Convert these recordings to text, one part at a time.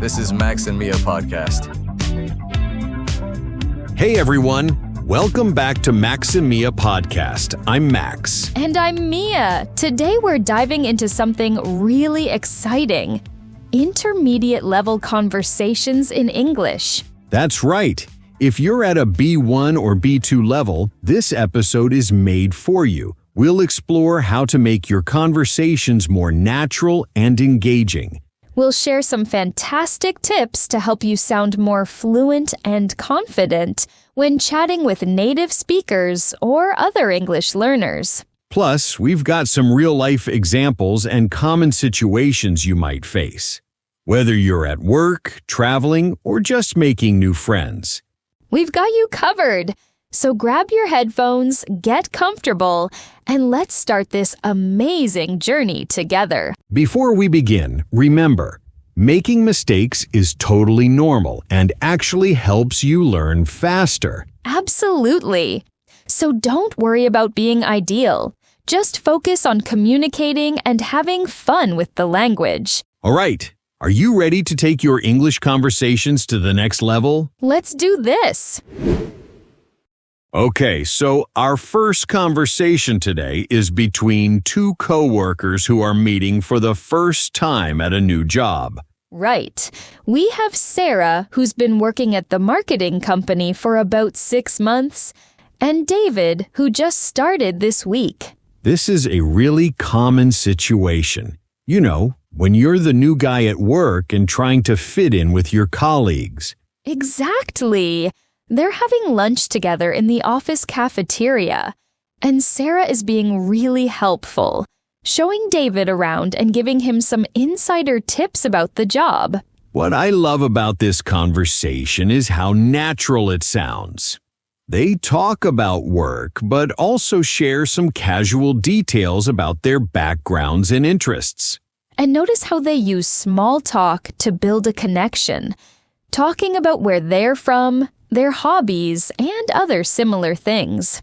This is Max and Mia podcast. Hey everyone, welcome back to Max and Mia podcast. I'm Max. And I'm Mia. Today we're diving into something really exciting. Intermediate level conversations in English. That's right. If you're at a B1 or B2 level, this episode is made for you. We'll explore how to make your conversations more natural and engaging. We'll share some fantastic tips to help you sound more fluent and confident when chatting with native speakers or other English learners. Plus, we've got some real-life examples and common situations you might face, whether you're at work, traveling, or just making new friends. We've got you covered. So grab your headphones, get comfortable, and let's start this amazing journey together. Before we begin, remember, making mistakes is totally normal and actually helps you learn faster. Absolutely. So don't worry about being ideal. Just focus on communicating and having fun with the language. All right, are you ready to take your English conversations to the next level? Let's do this. Okay, so our first conversation today is between two coworkers who are meeting for the first time at a new job. Right. We have Sarah, who's been working at the marketing company for about 6 months, and David, who just started this week. This is a really common situation. You know, when you're the new guy at work and trying to fit in with your colleagues. Exactly. They're having lunch together in the office cafeteria, and Sarah is being really helpful, showing David around and giving him some insider tips about the job. What I love about this conversation is how natural it sounds. They talk about work, but also share some casual details about their backgrounds and interests. And notice how they use small talk to build a connection, talking about where they're from, their hobbies, and other similar things.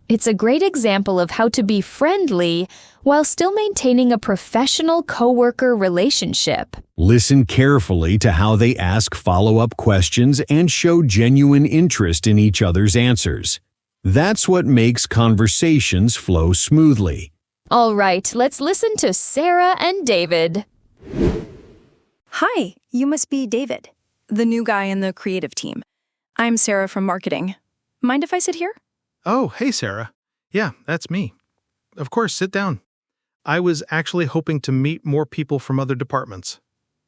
It's a great example of how to be friendly while still maintaining a professional coworker relationship. Listen carefully to how they ask follow-up questions and show genuine interest in each other's answers. That's what makes conversations flow smoothly. All right, let's listen to Sarah and David. Hi, you must be David, the new guy in the creative team. I'm Sarah from marketing. Mind if I sit here? Oh, hey, Sarah. Yeah, that's me. Of course, sit down. I was actually hoping to meet more people from other departments.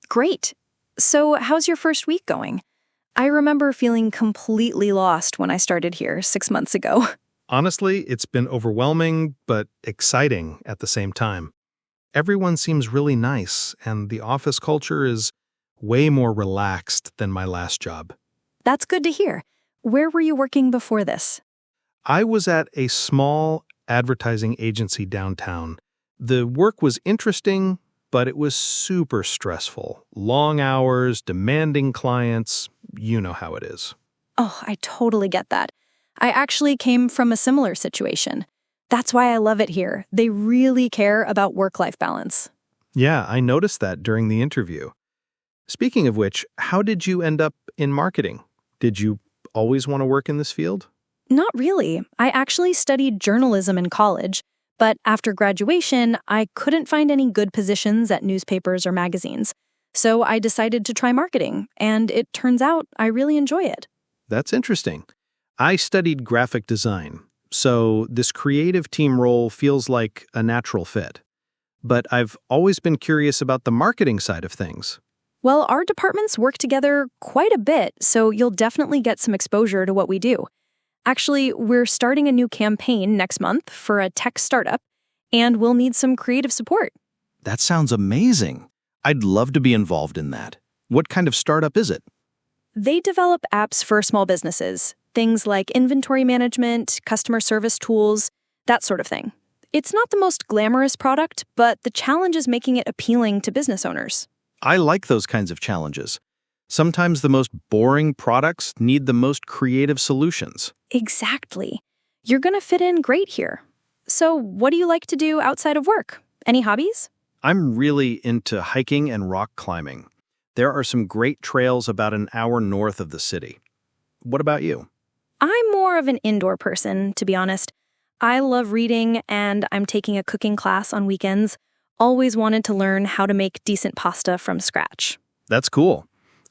Great. So, how's your first week going? I remember feeling completely lost when I started here 6 months ago. Honestly, it's been overwhelming, but exciting at the same time. Everyone seems really nice, and the office culture is way more relaxed than my last job. That's good to hear. Where were you working before this? I was at a small advertising agency downtown. The work was interesting, but it was super stressful. Long hours, demanding clients, you know how it is. Oh, I totally get that. I actually came from a similar situation. That's why I love it here. They really care about work-life balance. Yeah, I noticed that during the interview. Speaking of which, how did you end up in marketing? Did you always want to work in this field? Not really. I actually studied journalism in college, but after graduation, I couldn't find any good positions at newspapers or magazines. So I decided to try marketing, and it turns out I really enjoy it. That's interesting. I studied graphic design, so this creative team role feels like a natural fit. But I've always been curious about the marketing side of things. Well, our departments work together quite a bit, so you'll definitely get some exposure to what we do. Actually, we're starting a new campaign next month for a tech startup, and we'll need some creative support. That sounds amazing. I'd love to be involved in that. What kind of startup is it? They develop apps for small businesses, things like inventory management, customer service tools, that sort of thing. It's not the most glamorous product, but the challenge is making it appealing to business owners. I like those kinds of challenges. Sometimes the most boring products need the most creative solutions. Exactly. You're going to fit in great here. So, what do you like to do outside of work? Any hobbies? I'm really into hiking and rock climbing. There are some great trails about an hour north of the city. What about you? I'm more of an indoor person, to be honest. I love reading, and I'm taking a cooking class on weekends. Always wanted to learn how to make decent pasta from scratch. That's cool.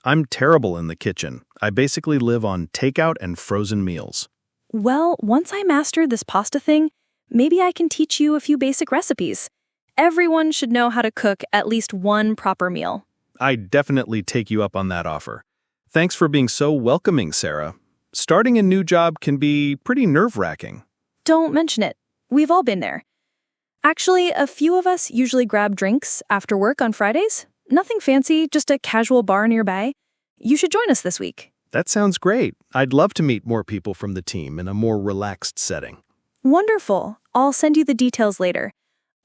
I'm terrible in the kitchen. I basically live on takeout and frozen meals. Well, once I master this pasta thing, maybe I can teach you a few basic recipes. Everyone should know how to cook at least one proper meal. I'd definitely take you up on that offer. Thanks for being so welcoming, Sarah. Starting a new job can be pretty nerve-wracking. Don't mention it. We've all been there. Actually, a few of us usually grab drinks after work on Fridays. Nothing fancy, just a casual bar nearby. You should join us this week. That sounds great. I'd love to meet more people from the team in a more relaxed setting. Wonderful. I'll send you the details later.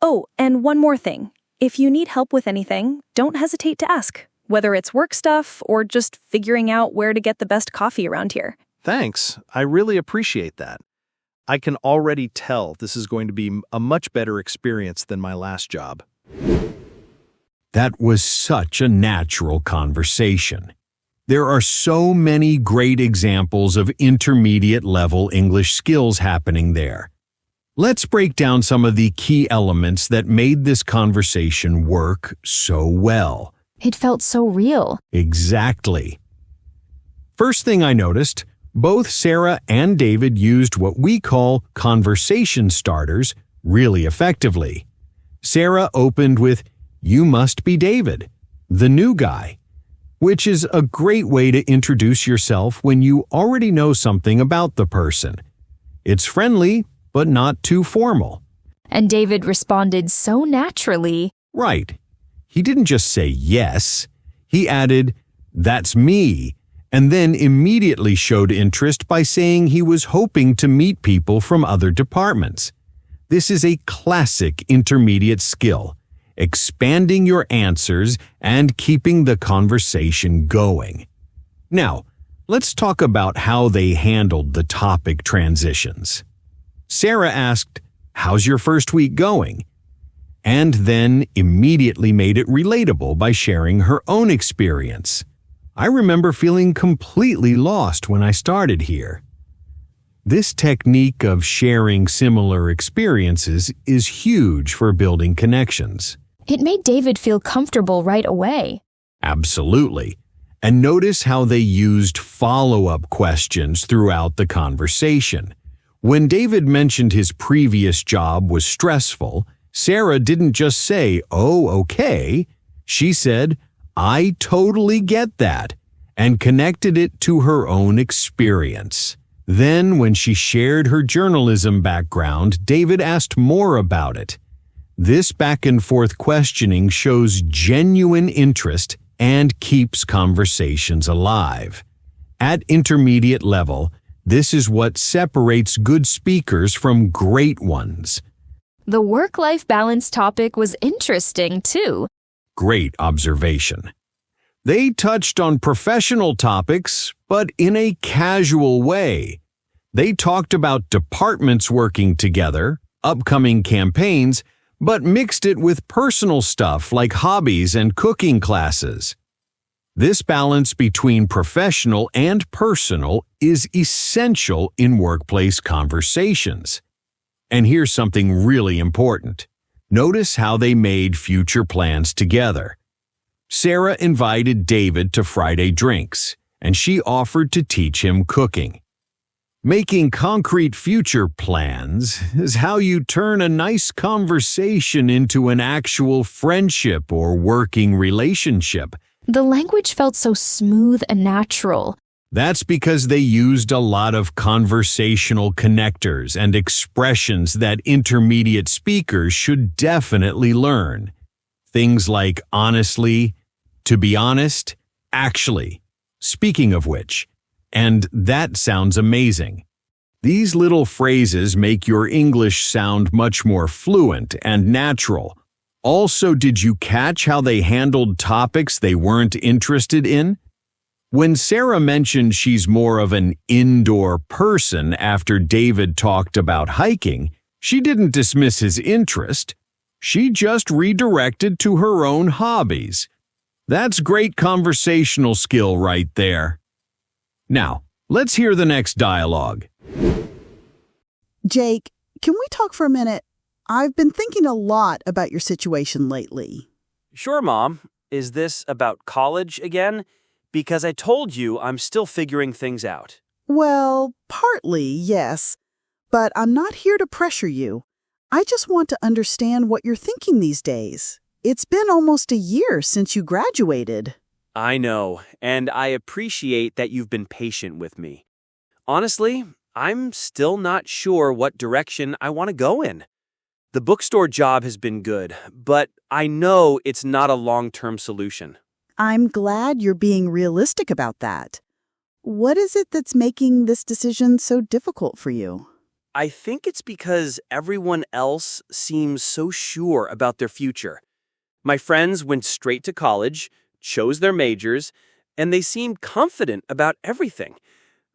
Oh, and one more thing. If you need help with anything, don't hesitate to ask, whether it's work stuff or just figuring out where to get the best coffee around here. Thanks. I really appreciate that. I can already tell this is going to be a much better experience than my last job. That was such a natural conversation. There are so many great examples of intermediate-level English skills happening there. Let's break down some of the key elements that made this conversation work so well. It felt so real. Exactly. First thing I noticed, both Sarah and David used what we call conversation starters really effectively. Sarah opened with, "You must be David, the new guy," which is a great way to introduce yourself when you already know something about the person. It's friendly, but not too formal. And David responded so naturally. Right. He didn't just say yes. He added, "That's me," and then immediately showed interest by saying he was hoping to meet people from other departments. This is a classic intermediate skill, expanding your answers and keeping the conversation going. Now, let's talk about how they handled the topic transitions. Sarah asked, "How's your first week going?" and then immediately made it relatable by sharing her own experience. "I remember feeling completely lost when I started here." This technique of sharing similar experiences is huge for building connections. It made David feel comfortable right away. Absolutely. And notice how they used follow-up questions throughout the conversation. When David mentioned his previous job was stressful, Sarah didn't just say, "Oh, okay." She said, "I totally get that," and connected it to her own experience. Then, when she shared her journalism background, David asked more about it. This back-and-forth questioning shows genuine interest and keeps conversations alive. At intermediate level, this is what separates good speakers from great ones. The work-life balance topic was interesting, too. Great observation. They touched on professional topics, but in a casual way. They talked about departments working together, upcoming campaigns, but mixed it with personal stuff like hobbies and cooking classes. This balance between professional and personal is essential in workplace conversations. And here's something really important. Notice how they made future plans together. Sarah invited David to Friday drinks, and she offered to teach him cooking. Making concrete future plans is how you turn a nice conversation into an actual friendship or working relationship. The language felt so smooth and natural. That's because they used a lot of conversational connectors and expressions that intermediate speakers should definitely learn. Things like honestly, to be honest, actually, speaking of which, and that sounds amazing. These little phrases make your English sound much more fluent and natural. Also, did you catch how they handled topics they weren't interested in? When Sarah mentioned she's more of an indoor person after David talked about hiking, she didn't dismiss his interest. She just redirected to her own hobbies. That's great conversational skill right there. Now, let's hear the next dialogue. Jake, can we talk for a minute? I've been thinking a lot about your situation lately. Sure, Mom. Is this about college again? Because I told you I'm still figuring things out. Well, partly, yes. But I'm not here to pressure you. I just want to understand what you're thinking these days. It's been almost a year since you graduated. I know, and I appreciate that you've been patient with me. Honestly, I'm still not sure what direction I want to go in. The bookstore job has been good, but I know it's not a long-term solution. I'm glad you're being realistic about that. What is it that's making this decision so difficult for you? I think it's because everyone else seems so sure about their future. My friends went straight to college, chose their majors, and they seemed confident about everything.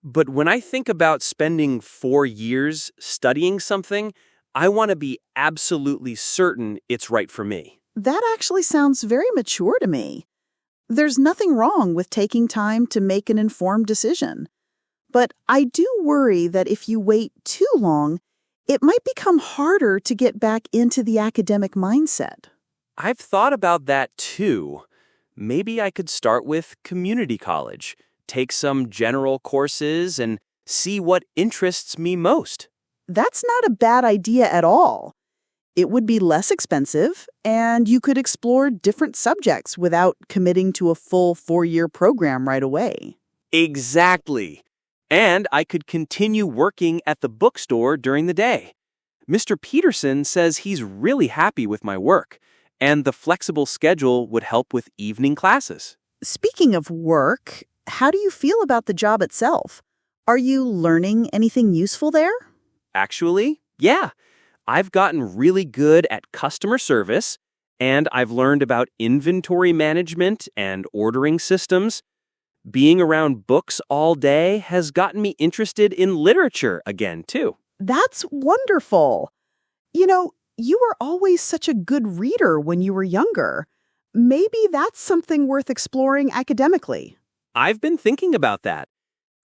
But when I think about spending 4 years studying something, I want to be absolutely certain it's right for me. That actually sounds very mature to me. There's nothing wrong with taking time to make an informed decision. But I do worry that if you wait too long, it might become harder to get back into the academic mindset. I've thought about that too. Maybe I could start with community college, take some general courses, and see what interests me most. That's not a bad idea at all. It would be less expensive, and you could explore different subjects without committing to a full 4-year program right away. Exactly. And I could continue working at the bookstore during the day. Mr. Peterson says he's really happy with my work, and the flexible schedule would help with evening classes. Speaking of work, how do you feel about the job itself? Are you learning anything useful there? Actually, yeah. I've gotten really good at customer service, and I've learned about inventory management and ordering systems. Being around books all day has gotten me interested in literature again, too. That's wonderful. You were always such a good reader when you were younger. Maybe that's something worth exploring academically. I've been thinking about that.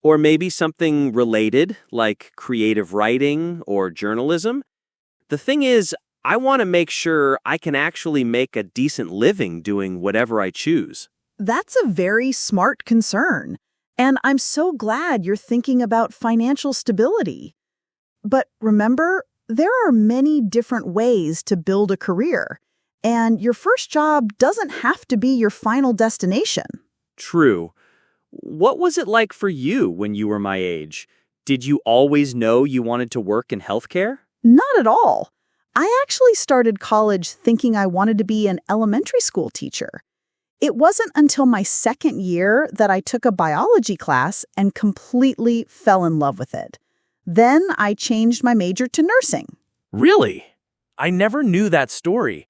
Or maybe something related, like creative writing or journalism. The thing is, I want to make sure I can actually make a decent living doing whatever I choose. That's a very smart concern, and I'm so glad you're thinking about financial stability. But remember, there are many different ways to build a career, and your first job doesn't have to be your final destination. True. What was it like for you when you were my age? Did you always know you wanted to work in healthcare? Not at all. I actually started college thinking I wanted to be an elementary school teacher. It wasn't until my second year that I took a biology class and completely fell in love with it. Then I changed my major to nursing. Really? I never knew that story.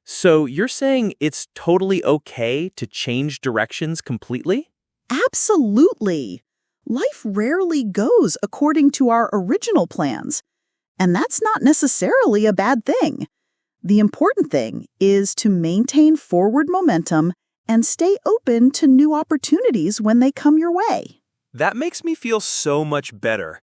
So you're saying it's totally okay to change directions completely? Absolutely. Life rarely goes according to our original plans, and that's not necessarily a bad thing. The important thing is to maintain forward momentum and stay open to new opportunities when they come your way. That makes me feel so much better.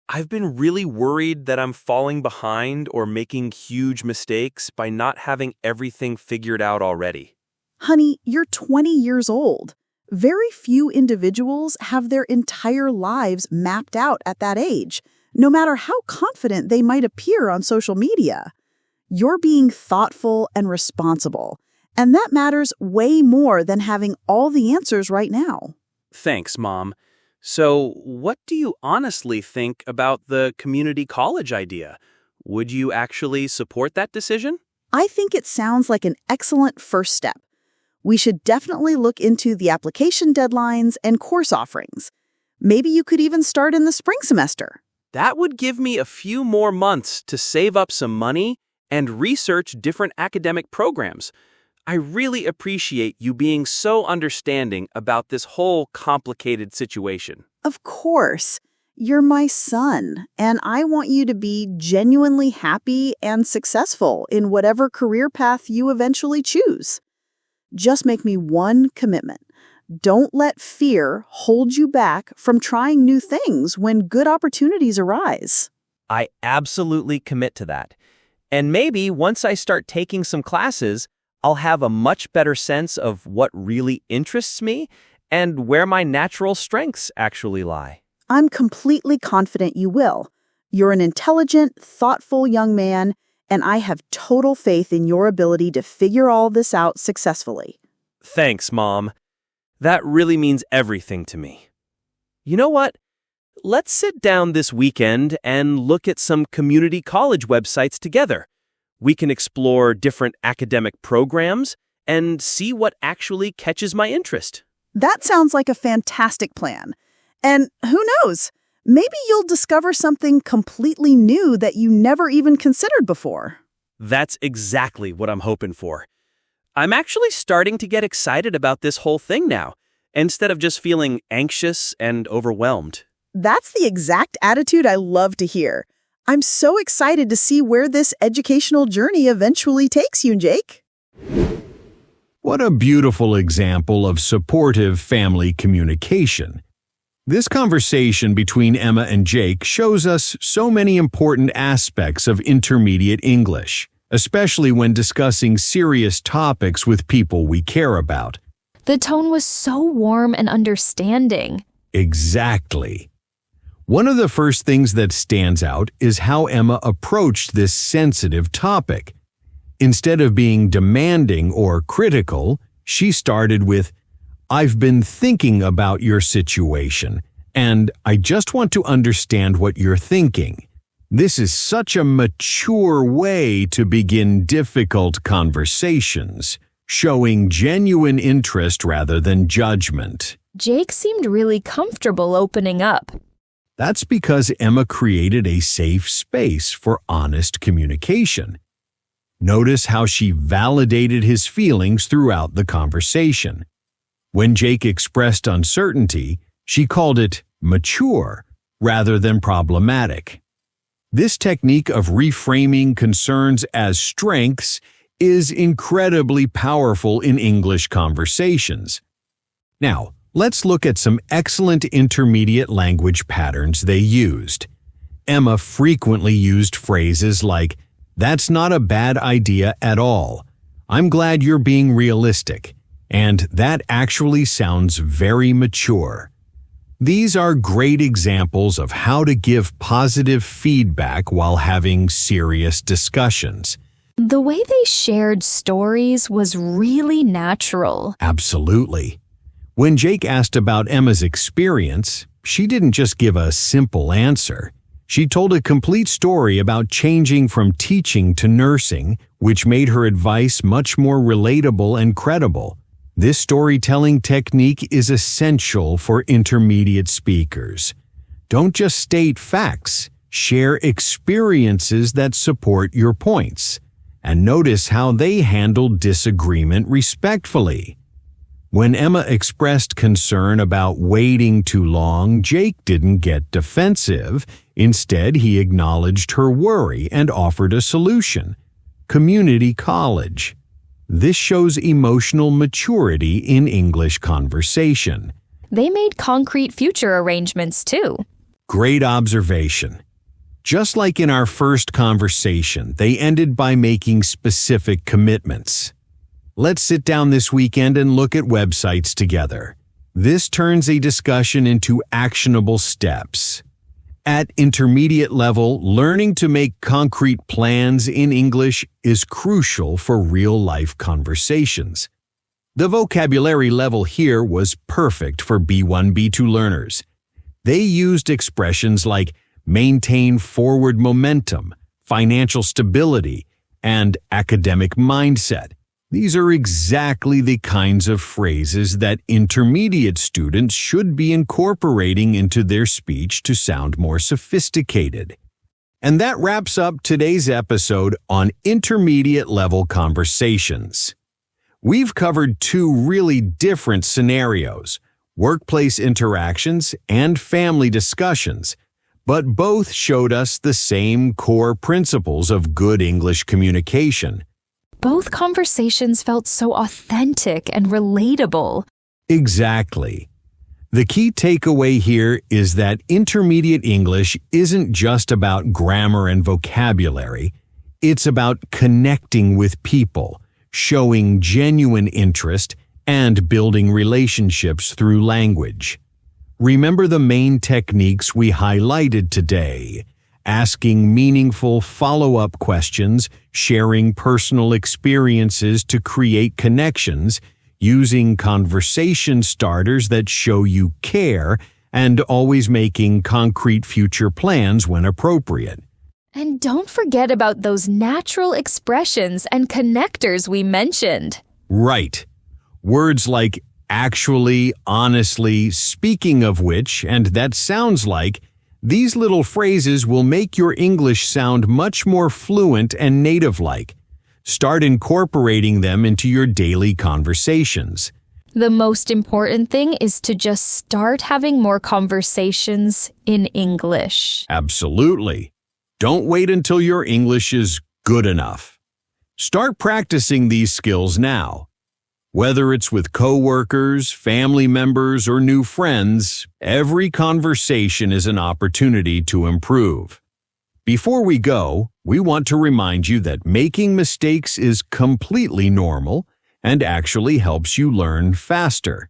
I've been really worried that I'm falling behind or making huge mistakes by not having everything figured out already. Honey, you're 20 years old. Very few individuals have their entire lives mapped out at that age, no matter how confident they might appear on social media. You're being thoughtful and responsible, and that matters way more than having all the answers right now. Thanks, Mom. So, what do you honestly think about the community college idea? Would you actually support that decision? I think it sounds like an excellent first step. We should definitely look into the application deadlines and course offerings. Maybe you could even start in the spring semester. That would give me a few more months to save up some money and research different academic programs. I really appreciate you being so understanding about this whole complicated situation. Of course. You're my son, and I want you to be genuinely happy and successful in whatever career path you eventually choose. Just make me one commitment. Don't let fear hold you back from trying new things when good opportunities arise. I absolutely commit to that. And maybe once I start taking some classes, I'll have a much better sense of what really interests me and where my natural strengths actually lie. I'm completely confident you will. You're an intelligent, thoughtful young man, and I have total faith in your ability to figure all this out successfully. Thanks, Mom. That really means everything to me. You know what? Let's sit down this weekend and look at some community college websites together. We can explore different academic programs and see what actually catches my interest. That sounds like a fantastic plan. And who knows? Maybe you'll discover something completely new that you never even considered before. That's exactly what I'm hoping for. I'm actually starting to get excited about this whole thing now, instead of just feeling anxious and overwhelmed. That's the exact attitude I love to hear. I'm so excited to see where this educational journey eventually takes you, Jake. What a beautiful example of supportive family communication. This conversation between Emma and Jake shows us so many important aspects of intermediate English, especially when discussing serious topics with people we care about. The tone was so warm and understanding. Exactly. One of the first things that stands out is how Emma approached this sensitive topic. Instead of being demanding or critical, she started with, "I've been thinking about your situation, and I just want to understand what you're thinking." This is such a mature way to begin difficult conversations, showing genuine interest rather than judgment. Jake seemed really comfortable opening up. That's because Emma created a safe space for honest communication. Notice how she validated his feelings throughout the conversation. When Jake expressed uncertainty, she called it mature rather than problematic. This technique of reframing concerns as strengths is incredibly powerful in English conversations. Now, let's look at some excellent intermediate language patterns they used. Emma frequently used phrases like, "That's not a bad idea at all. I'm glad you're being realistic," and "That actually sounds very mature." These are great examples of how to give positive feedback while having serious discussions. The way they shared stories was really natural. Absolutely. When Jake asked about Emma's experience, she didn't just give a simple answer. She told a complete story about changing from teaching to nursing, which made her advice much more relatable and credible. This storytelling technique is essential for intermediate speakers. Don't just state facts, share experiences that support your points, and notice how they handled disagreement respectfully. When Emma expressed concern about waiting too long, Jake didn't get defensive. Instead, he acknowledged her worry and offered a solution: community college. This shows emotional maturity in English conversation. They made concrete future arrangements too. Great observation. Just like in our first conversation, they ended by making specific commitments. Let's sit down this weekend and look at websites together. This turns a discussion into actionable steps. At intermediate level, learning to make concrete plans in English is crucial for real-life conversations. The vocabulary level here was perfect for B1, B2 learners. They used expressions like maintain forward momentum, financial stability, and academic mindset. These are exactly the kinds of phrases that intermediate students should be incorporating into their speech to sound more sophisticated. And that wraps up today's episode on intermediate level conversations. We've covered two really different scenarios: workplace interactions and family discussions, but both showed us the same core principles of good English communication. Both conversations felt so authentic and relatable. Exactly. The key takeaway here is that intermediate English isn't just about grammar and vocabulary. It's about connecting with people, showing genuine interest, and building relationships through language. Remember the main techniques we highlighted today: asking meaningful follow-up questions, sharing personal experiences to create connections, using conversation starters that show you care, and always making concrete future plans when appropriate. And don't forget about those natural expressions and connectors we mentioned. Right. Words like actually, honestly, speaking of which, and that sounds like, these little phrases will make your English sound much more fluent and native-like. Start incorporating them into your daily conversations. The most important thing is to just start having more conversations in English. Absolutely. Don't wait until your English is good enough. Start practicing these skills now. Whether it's with coworkers, family members, or new friends, every conversation is an opportunity to improve. Before we go, we want to remind you that making mistakes is completely normal and actually helps you learn faster.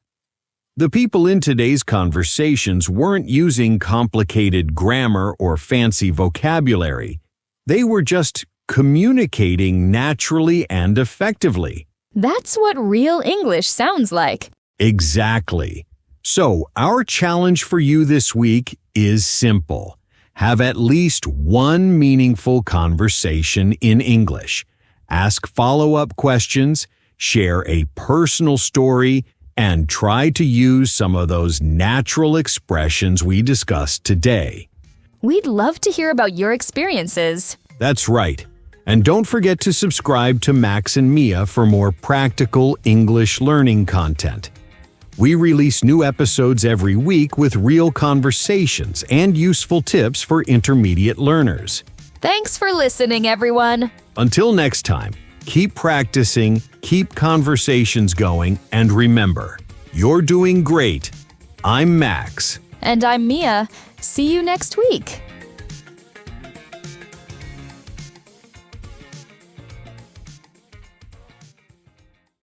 The people in today's conversations weren't using complicated grammar or fancy vocabulary. They were just communicating naturally and effectively. That's what real English sounds like. Exactly. So, our challenge for you this week is simple. Have at least one meaningful conversation in English. Ask follow-up questions, share a personal story, and try to use some of those natural expressions we discussed today. We'd love to hear about your experiences. That's right. And don't forget to subscribe to Max and Mia for more practical English learning content. We release new episodes every week with real conversations and useful tips for intermediate learners. Thanks for listening, everyone. Until next time, keep practicing, keep conversations going, and remember, you're doing great. I'm Max. And I'm Mia. See you next week.